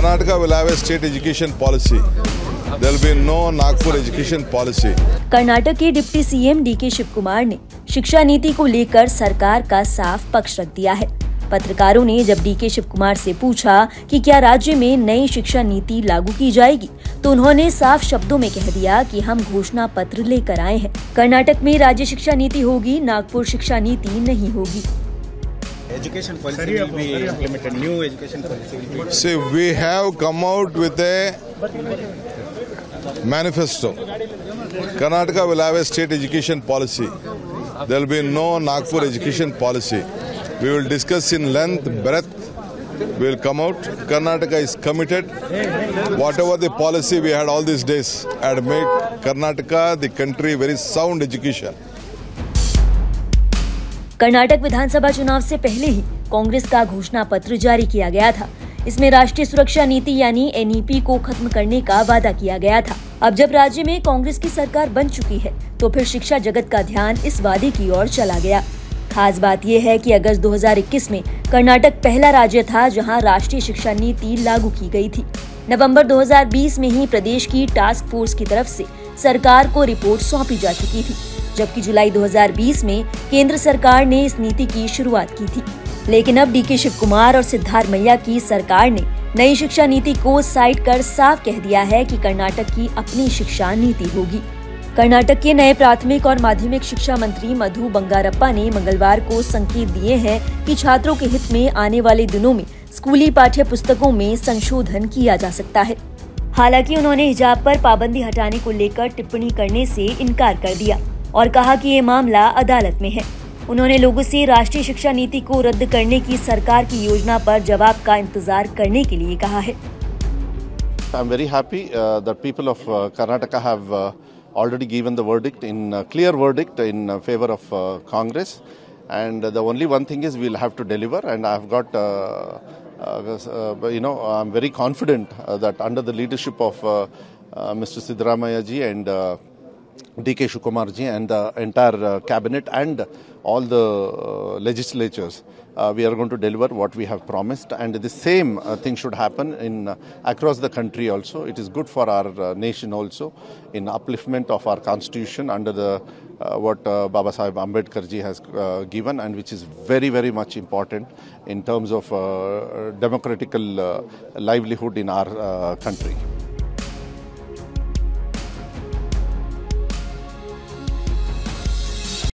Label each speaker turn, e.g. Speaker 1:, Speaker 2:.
Speaker 1: Karnataka will have a state education policy. There will be no Nagpur education policy.
Speaker 2: Karnataka के deputy CM DK Shivakumar ने शिक्षा नीति को लेकर सरकार का साफ पक्ष रख दिया है। पत्रकारों ने जब डीके शिव कुमार से पूछा कि क्या राज्य में नई शिक्षा नीति लागू की जाएगी, तो उन्होंने साफ शब्दों में कह दिया कि हम घोषणा पत्र लेकर आए हैं। कर्नाटक में राज्य शिक्षा नीति होगी, नागपुर शिक्षा नीति नहीं होगी।
Speaker 3: Education policy will be implemented. New education policy will be.
Speaker 1: See, we have come out with a manifesto. Karnataka will have a state education policy. There will be no Nagpur education policy. We will discuss in length, breadth. We will come out. Karnataka is committed. Whatever the policy we had all these days had made Karnataka, the country, very sound education.
Speaker 2: Karnataka विधानसभा चुनाव से पहले ही कांग्रेस का घोषणा पत्र जारी किया गया था। इसमें राष्ट्रीय सुरक्षा नीति यानी एनईपी को खत्म करने का वादा किया गया था। अब जब राज्य में कांग्रेस की सरकार बन चुकी है, तो फिर शिक्षा जगत का ध्यान इस वादे की ओर चला गया। खास बात यह है कि अगस्त 2021 में कर्नाटक पहला राज्य था जहां राष्ट्रीय शिक्षा नीति लागू की गई थी। नवंबर 2020 में ही प्रदेश की टास्क फोर्स की तरफ से सरकार को रिपोर्ट सौंपी जा चुकी थी, जबकि जुलाई 2020 में केंद्र सरकार ने इस नीति की शुरुआत की थी। लेकिन अब डीके शिव कुमार और सिद्धार्थ मैया की सरकार ने नई शिक्षा नीति को साइड कर साफ कह दिया है कि कर्नाटक की अपनी शिक्षा नीति होगी। कर्नाटक के नए प्राथमिक और माध्यमिक शिक्षा मंत्री मधु बंगारप्पा ने मंगलवार को संकेत दिए हैं कि छात्रों के हित में आने वाले दिनों में स्कूली पाठ्य पुस्तकों में संशोधन किया जा सकता है। हालांकि उन्होंने हिजाब पर पाबंदी हटाने को लेकर टिप्पणी करने से इनकार कर दिया और कहा कि ये मामला अदालत में है। उन्होंने लोगों से राष्ट्रीय शिक्षा नीति को रद्द करने की सरकार की योजना पर जवाब का इंतजार करने के लिए कहा है।
Speaker 4: I'm very happy that people of Karnataka have already given the verdict clear verdict in favor of Congress, and the only one thing is we'll have to deliver. And I've got I'm very confident that under the leadership of Mr. Siddaramaiah ji and DK Shiv Kumar ji and the entire cabinet and all the legislatures, we are going to deliver what we have promised, and the same thing should happen across the country also. It is good for our nation also in upliftment of our constitution under the what Baba Sahib Ambedkar ji has given, and which is very, very much important in terms of democratical livelihood in our country.